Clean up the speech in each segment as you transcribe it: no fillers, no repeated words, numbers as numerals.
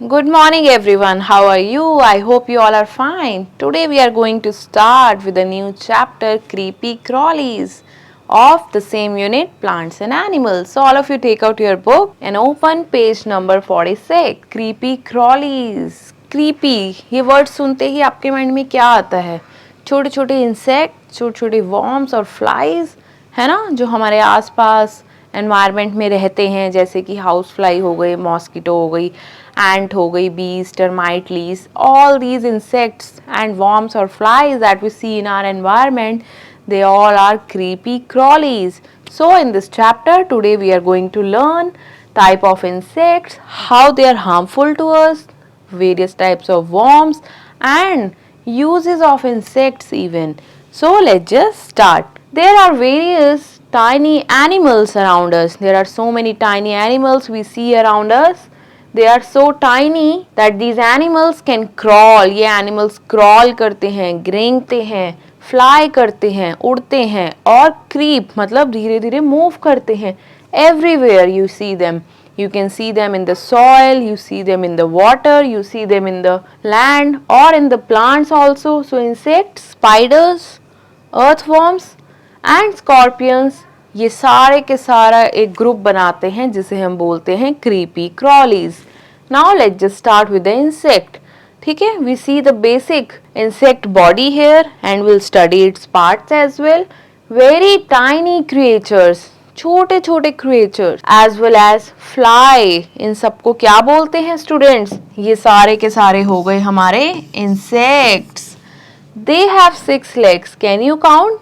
Good morning, everyone. How are you? I hope you all are fine. Today, we are going to start with a new chapter Creepy Crawlies of the same unit Plants and Animals. So, all of you take out your book and open page number 46. Creepy Crawlies. Creepy ये word सुनते ही आपके mind में क्या आता है? छोटे छोटे insect, छोटे छोटे वॉर्म्स और फ्लाइज, है ना, जो हमारे आसपास एनवायरनमेंट में रहते हैं, जैसे कि हाउस फ्लाई हो गई, मॉस्किटो हो गई, एंट हो गई, बीज, termite, lease, all these insects and worms or flies that we see in our environment, they all are creepy crawlies. So in this chapter today we are going to learn type of insects, how they are harmful to us, various types of worms and uses of insects even. So let's just start. There are various tiny animals around us. There are so many tiny animals we see around us. They are so tiny that these animals can crawl. ये animals crawl करते हैं, रेंगते हैं, fly करते हैं, उड़ते हैं और creep मतलब धीरे धीरे move करते हैं. Everywhere you see them. You can see them in the soil, you see them in the water, you see them in the land or in the plants also. So insects, spiders, earthworms and scorpions, ये सारे के सारा एक group बनाते हैं जिसे हम बोलते हैं creepy crawlies. Now let's just start with the insect. ठीक है, we see the basic insect body here and will study its parts as well. Very tiny creatures, छोटे छोटे creatures as well as fly. इन सबको क्या बोलते हैं students? ये सारे के सारे हो गए हमारे insects. They have 6 legs. Can you count?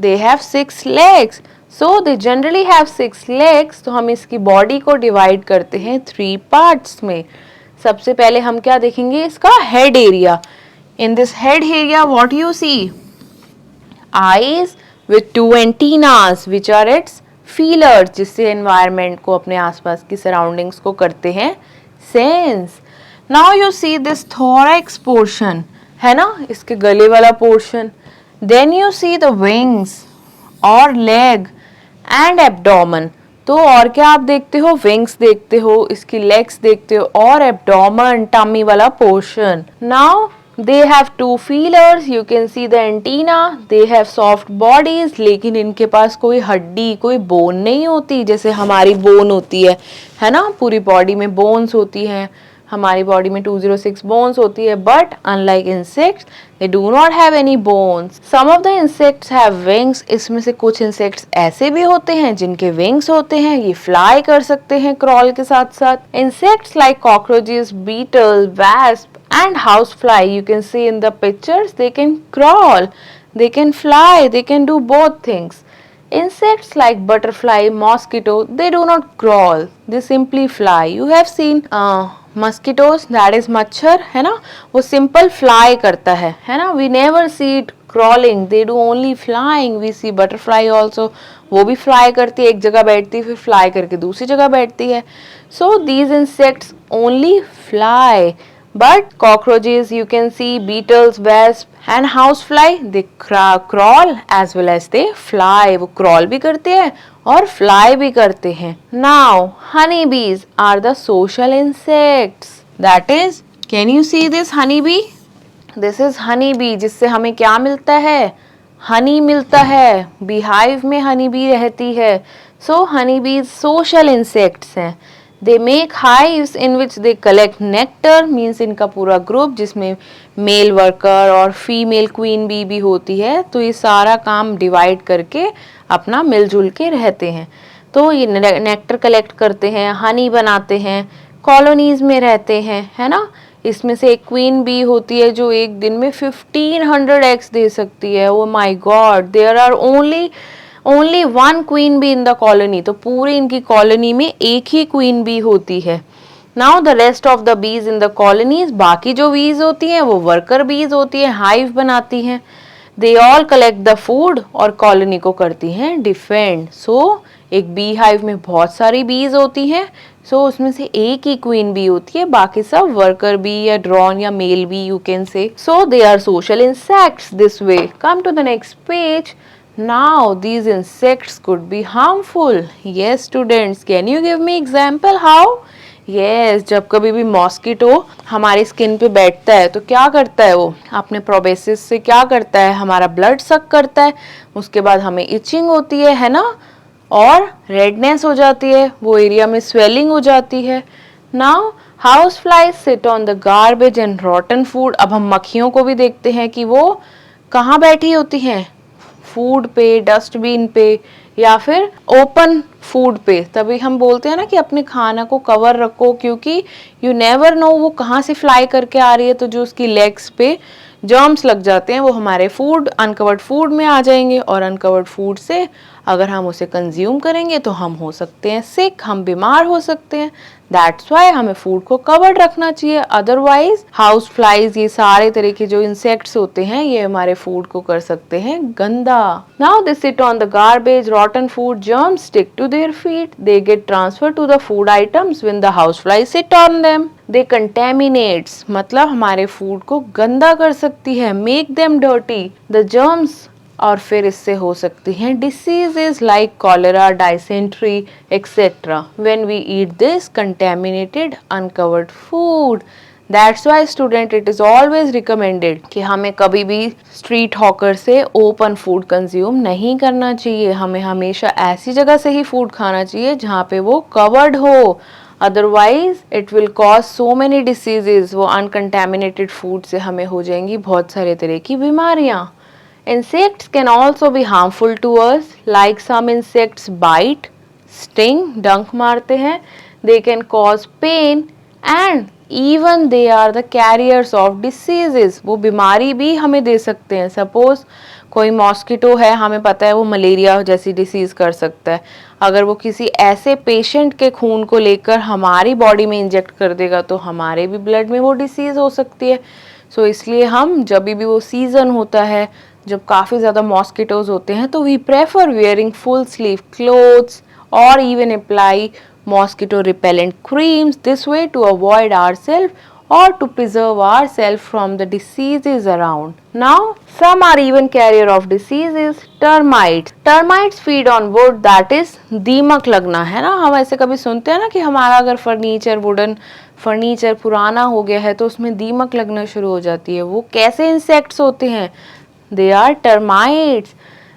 They have 6 legs. So they generally have 6 legs. तो हम इसकी बॉडी को डिवाइड करते हैं 3 पार्ट्स में. सबसे पहले हम क्या देखेंगे? इसका head area. In this head area what you see? Eyes with 2 antennas which are its feelers, जिससे environment को, अपने आसपास की surroundings को करते हैं sense. Now you see this thorax portion, है ना, इसके गले वाला portion. Then you see the wings और leg and abdomen. तो और क्या आप देखते हो? Wings देखते हो, इसकी legs देखते हो और abdomen, tummy वाला portion. Now they have 2 feelers. You can see the antenna. They have soft bodies. लेकिन इनके पास कोई हड्डी, कोई bone नहीं होती जैसे हमारी bone होती है ना? पूरी body में bones होती हैं. हमारी बॉडी में 206 बोन्स होती है, but unlike insects they do not have any bones. Some of the insects have wings. इसमें से कुछ इंसेक्ट्स ऐसे भी होते हैं जिनके विंग्स होते हैं, ये फ्लाई कर सकते हैं क्रॉल के साथ साथ. Insects like cockroaches, beetle, wasp and house fly, you can see in the pictures, they can crawl, they can fly, they can do both things. Insects like butterfly, mosquito, they do not crawl, they simply fly. You have seen mosquitoes, that is मच्छर, है ना, वो simple fly करता है ना. We never see it crawling, they do only flying. We see butterfly also, वो भी fly करती है, एक जगह बैठती है फिर fly करके दूसरी जगह बैठती है. So these insects only fly. But cockroaches, you can see, beetles, wasp and housefly, they crawl as well as they fly. वो crawl भी करते हैं और fly भी करते हैं. Now, honeybees are the social insects. That is, can you see this honeybee? This is honeybee, जिससे हमें क्या मिलता है? हनी मिलता है. beehive में honeybee रहती है. So honeybees social insects हैं. They make hives in which they collect nectar, means इनका पूरा ग्रुप जिसमें मेल वर्कर और फीमेल क्वीन बी भी होती है. तो ये सारा काम डिवाइड करके अपना मिलजुल के रहते हैं. तो ये नेक्टर कलेक्ट करते हैं, हनी बनाते हैं, कॉलोनीज में रहते हैं, है ना. इसमें से एक क्वीन बी होती है जो एक दिन में 1500 एग्स दे सकती है. Oh my god, there are only 1 queen bee in the colony. तो पूरी इनकी कॉलोनी में एक ही क्वीन बी होती है. Now the rest of the bees in the colonies, बाकी जो बीज होती हैं वो वर्कर बीज होती है, हाइव बनाती हैं. They all collect the food और कॉलोनी को करती हैं डिफेंड. सो एक बी हाइव में बहुत सारी बीज होती हैं. सो उसमें से एक ही क्वीन बी होती है, बाकी सब वर्कर बी या ड्रॉन या male bee you can say. So they are social insects this way. Come to the next page. Now these insects could be harmful. Yes students, can you give me example how? Yes, जब कभी भी mosquito हमारी skin पे बैठता है तो क्या करता है, वो अपने प्रोबेसिस से क्या करता है, हमारा ब्लड सक करता है, उसके बाद हमें इचिंग होती है ना, और रेडनेस हो जाती है, वो एरिया में स्वेलिंग हो जाती है। Now house flies sit on the garbage and रॉटन food. अब हम मक्खियों को भी देखते हैं कि वो कहाँ बैठी होती हैं, फूड पे, डस्टबिन पे, या फिर ओपन फूड पे। तभी हम बोलते हैं ना कि अपने खाना को कवर रखो, क्योंकि यू नेवर नो वो कहाँ से फ्लाई करके आ रही है, तो जो उसकी लेग्स पे जर्म्स लग जाते हैं वो हमारे फूड, अनकवर्ड फूड में आ जाएंगे, और अनकवर्ड फूड से अगर हम उसे कंज्यूम करेंगे तो हम हो सकते हैं सिक, हम बीमार हो सकते हैं। दैट्स वाई हमें फूड को कवर्ड रखना चाहिए, अदरवाइज हाउस फ्लाइज, ये सारे तरह के जो इंसेक्ट्स होते हैं ये हमारे फूड को कर सकते हैं गंदा। Now they sit on the garbage, रॉटन food, germs stick to their feet, they get transferred to the food items when the houseflies sit on them, they contaminates, मतलब हमारे फूड को गंदा कर सकती है, make them dirty, the germs, और फिर इससे हो सकती हैं diseases like cholera, dysentery etcetera when we eat this contaminated uncovered food. That's why student it is always recommended कि हमें कभी भी स्ट्रीट हॉकर से ओपन फूड कंज्यूम नहीं करना चाहिए, हमें हमेशा ऐसी जगह से ही फूड खाना चाहिए जहाँ पे वो कवर्ड हो, otherwise it will cause so many diseases. वो अनकंटेमिनेटेड फूड से हमें हो जाएंगी बहुत सारे तरह की बीमारियाँ। Insects can also be harmful to us, like some insects bite, sting, डंक मारते हैं, they can cause pain and even they are the carriers of diseases, वो बीमारी भी हमें दे सकते हैं। सपोज कोई मॉस्किटो है, हमें पता है वो मलेरिया जैसी डिसीज कर सकता है, अगर वो किसी ऐसे पेशेंट के खून को लेकर हमारी बॉडी में इंजेक्ट कर देगा तो हमारे भी ब्लड में वो डिसीज हो सकती है। सो इसलिए हम जब भी वो सीजन होता है जब काफ़ी ज़्यादा मॉस्किटोज होते हैं तो we prefer wearing full sleeve clothes और even apply mosquito repellent creams this way to avoid ourselves or to preserve ourselves from the diseases around. Now, some are even carrier of diseases. Termites. Termites feed on wood, that is दीमक लगना, है ना। हम ऐसे कभी सुनते हैं ना कि हमारा अगर फर्नीचर, वुडन फर्नीचर पुराना हो गया है तो उसमें दीमक लगना शुरू हो जाती है। वो कैसे इंसेक्ट्स होते हैं? They are termites.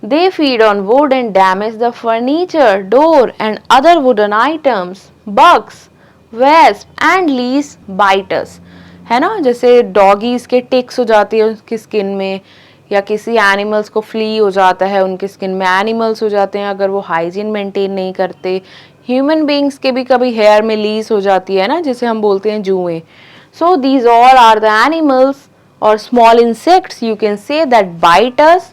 They feed on wood and damage the furniture, door and other wooden items. Bugs, wasps and leaves bite us. है ना, जैसे डॉगीज के टिक्स हो जाती है उसकी स्किन में, या किसी एनिमल्स को फ्ली हो जाता है उनकी स्किन में, एनिमल्स हो जाते हैं अगर वो हाइजीन मेंटेन नहीं करते। ह्यूमन बींग्स के भी कभी हेयर में लीस हो जाती है ना, जिसे हम बोलते हैं जुएं। So these all are the animals और small insects you can say that bite us,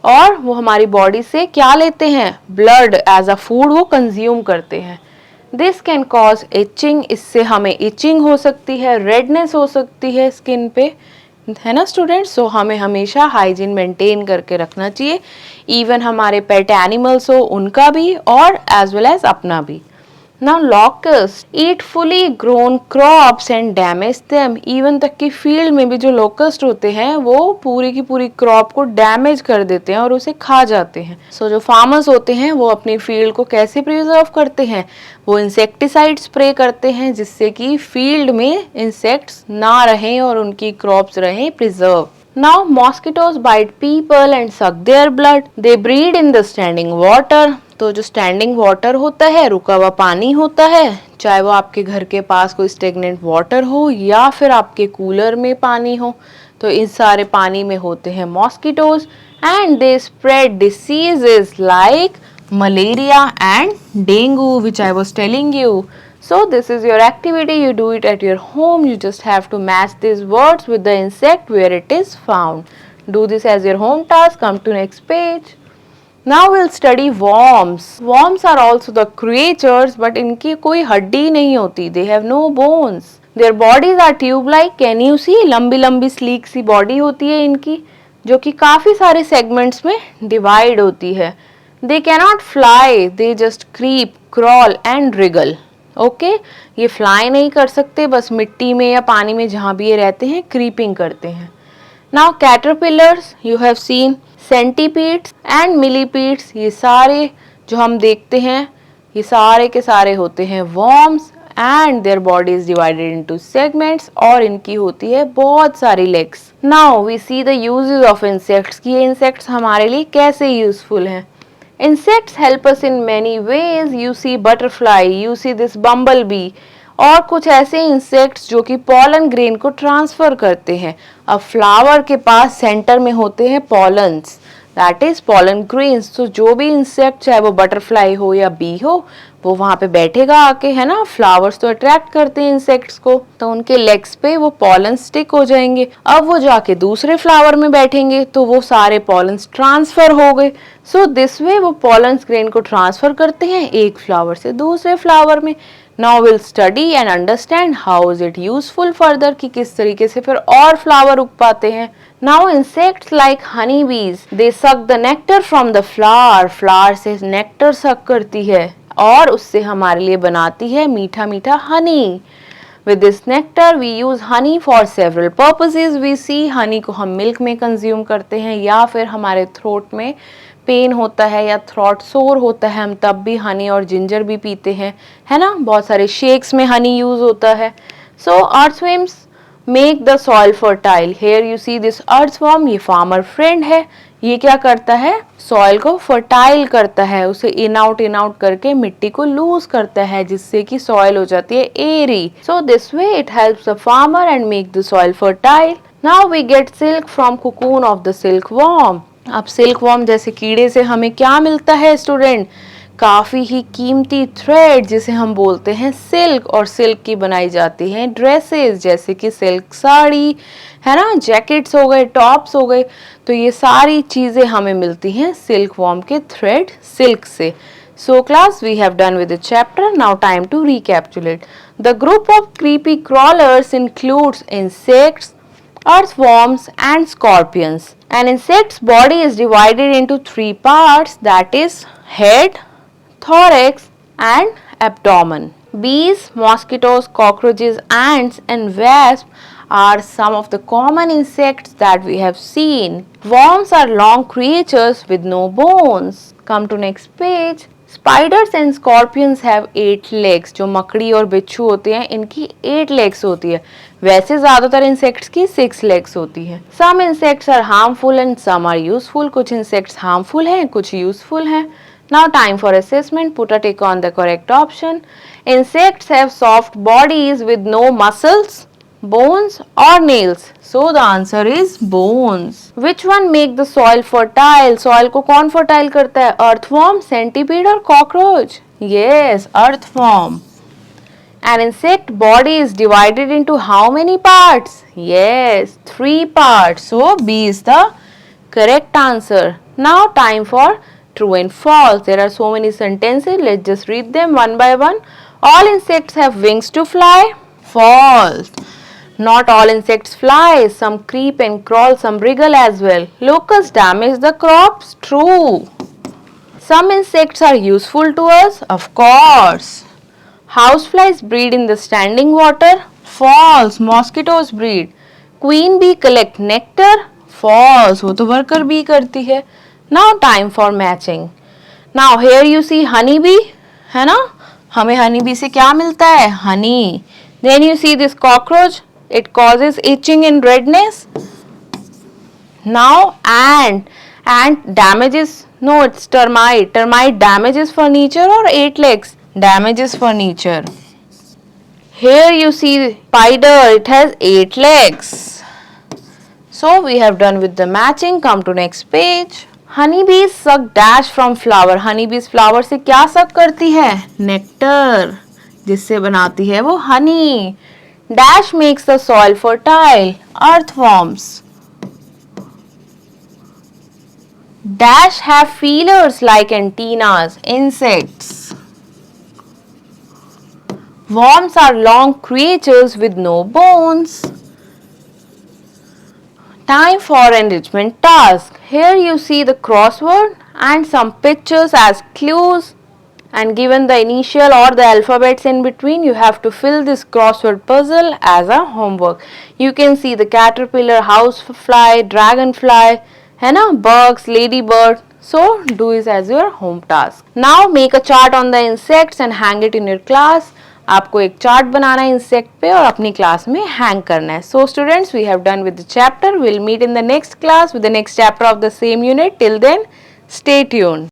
और वो हमारी बॉडी से क्या लेते हैं, ब्लड एज अ फूड वो कंज्यूम करते हैं। दिस कैन कॉज इचिंग, इससे हमें इचिंग हो सकती है, रेडनेस हो सकती है स्किन पे, है ना स्टूडेंट्स। सो हमें हमेशा हाइजीन मेंटेन करके रखना चाहिए, इवन हमारे पेट एनिमल्स हो उनका भी और एज वेल एज अपना भी। Now locusts eat fully grown crops and damage them. Even तक कि फील्ड में भी जो लोकस्ट होते हैं वो पूरी की पूरी क्रॉप को डैमेज कर देते हैं और उसे खा जाते हैं। सो जो फार्मर्स होते हैं वो अपनी फील्ड को कैसे प्रिजर्व करते हैं, वो इंसेक्टिसाइड स्प्रे करते हैं जिससे कि फील्ड में इंसेक्ट्स ना रहें और उनकी क्रॉप्स रहें preserve. Now mosquitoes bite people and suck their blood. They breed in the standing water. तो जो स्टैंडिंग वाटर होता है, रुका हुआ पानी होता है, चाहे वो आपके घर के पास कोई स्टेगनेंट वाटर हो या फिर आपके कूलर में पानी हो, तो इस सारे पानी में होते हैं mosquitoes and they spread diseases like malaria and dengue which I was telling you. So this is your activity, you do it at your home, you just have to match these words with the insect where it is found. Do this as your home task. Come to next page. Now we'll study worms. Worms are also the creatures but इनकी कोई हड्डी नहीं होती, they have no bones. Their bodies are tube-like. Can you see? लंबी लंबी sleek सी body होती है इनकी जो कि काफ़ी सारे सेगमेंट्स में डिवाइड होती है. They cannot fly, they just creep, crawl and wriggle. Okay ये फ्लाई नहीं कर सकते, बस मिट्टी में या पानी में जहाँ भी ये रहते हैं क्रीपिंग करते हैं. Now caterpillars you have seen, centipedes and millipedes, ये सारे जो हम देखते हैं ये सारे के सारे होते हैं worms and their body is divided into segments और इनकी होती है बहुत सारी legs. Now we see the uses of insects कि ये insects हमारे लिए कैसे useful हैं. Insects help us in many ways. You see butterfly, you see this bumblebee और कुछ ऐसे इंसेक्ट्स जो कि पॉलन ग्रेन को ट्रांसफर करते हैं. अब फ्लावर के पास सेंटर में होते हैं pollens, that is pollen grains. तो जो भी इंसेक्ट चाहे वो बटरफ्लाई हो या बी हो वो वहां पे बैठेगा आके, है ना. फ्लावर्स तो अट्रैक्ट करते हैं इंसेक्ट्स को, तो उनके लेग्स पे वो पॉलन स्टिक हो जाएंगे. अब वो जाके दूसरे फ्लावर में बैठेंगे तो वो सारे पॉलन्स ट्रांसफर हो गए. सो दिस वे वो पॉलन्स ग्रेन को ट्रांसफर करते हैं एक फ्लावर से दूसरे फ्लावर में. Now we'll study and understand how is it useful further कि किस तरीके से फिर और फ्लावर उग पाते हैं. Now insects like honeybees, they suck the nectar from the flower. Flower से nectar suck करती है और उससे हमारे लिए बनाती है मीठा मीठा honey. With this nectar we use honey for several purposes. We see honey को हम मिल्क में कंज्यूम करते हैं या फिर हमारे थ्रोट में पेन होता है या थ्रोट सोर होता है हम तब भी हनी और जिंजर भी पीते हैं, है ना. बहुत सारे शेक्स में हनी यूज होता है. So earthworms make the soil fertile. Here you see this earthworm, ये फार्मर फ्रेंड है. ये क्या करता है, सॉइल को फर्टाइल करता है, उसे इन आउट करके मिट्टी को लूज करता है जिससे कि सॉइल हो जाती है airy. So this way it helps the farmer and make the soil fertile. Now we get silk from cocoon of the silkworm. अब सिल्क वर्म जैसे कीड़े से हमें क्या मिलता है स्टूडेंट, काफी ही कीमती थ्रेड जिसे हम बोलते हैं सिल्क. और सिल्क की बनाई जाती हैं ड्रेसेस जैसे कि सिल्क साड़ी, है ना, जैकेट्स हो गए, टॉप्स हो गए. तो ये सारी चीजें हमें मिलती हैं सिल्क वर्म के थ्रेड सिल्क से. So class, we have done with the chapter. Now time to recapitulate. The group of creepy crawlers includes insects, earthworms and scorpions. An insect's body is divided into three parts, that is head, thorax and abdomen. Bees, mosquitoes, cockroaches, ants and wasps are some of the common insects that we have seen. Worms are long creatures with no bones. Come to next page. Spiders and scorpions have 8 legs. जो मकड़ी और बिच्छू होते हैं इनकी 8 legs होती है. वैसे ज्यादातर इंसेक्ट्स की 6 legs होती है. Some insects are harmful and some are useful. कुछ इंसेक्ट्स harmful हैं, कुछ useful हैं. Now time for assessment. Put a tick on the correct option. Insects have soft bodies with no muscles, bones or nails. So the answer is bones. Which one make the soil fertile? Soil को कौन fertile करता है? Earthworm, centipede और cockroach? Yes, earthworm. An insect body is divided into how many parts? Yes, 3 parts. So B is the correct answer. Now time for true and false. There are so many sentences. Let's just read them one by one. All insects have wings to fly. False. Not all insects fly. Some creep and crawl, some wriggle as well. Locusts damage the crops. True. Some insects are useful to us. Of course. Houseflies breed in the standing water. False. Mosquitoes breed. Queen bee collect nectar. False. वो तो worker bee करती है. Now time for matching. Now here you see honey bee, है ना? हमें honey bee से क्या मिलता है? Honey. Then you see this cockroach. It causes itching and redness. Now ant damages, no, it's termite. Termite damages furniture or 8 legs? Damages furniture. Here you see spider, it has 8 legs. So we have done with the matching. Come to next page. Honeybees suck dash from flower. Honeybees flower से क्या suck करती है? Nectar, जिससे बनाती है वो honey. Dash makes the soil fertile. Earthworms. Dash have feelers like antennas. Insects. Worms are long creatures with no bones. Time for enrichment task. Here you see the crossword and some pictures as clues. And given the initial or the alphabets in between, you have to fill this crossword puzzle as a homework. You can see the caterpillar, housefly, dragonfly, है ना, bugs, ladybird. So do this as your home task. Now make a chart on the insects and hang it in your class. आपको एक chart बनाना है insect पे और अपनी class में hang करना है. So students, we have done with the chapter. We'll meet in the next class with the next chapter of the same unit. Till then, stay tuned.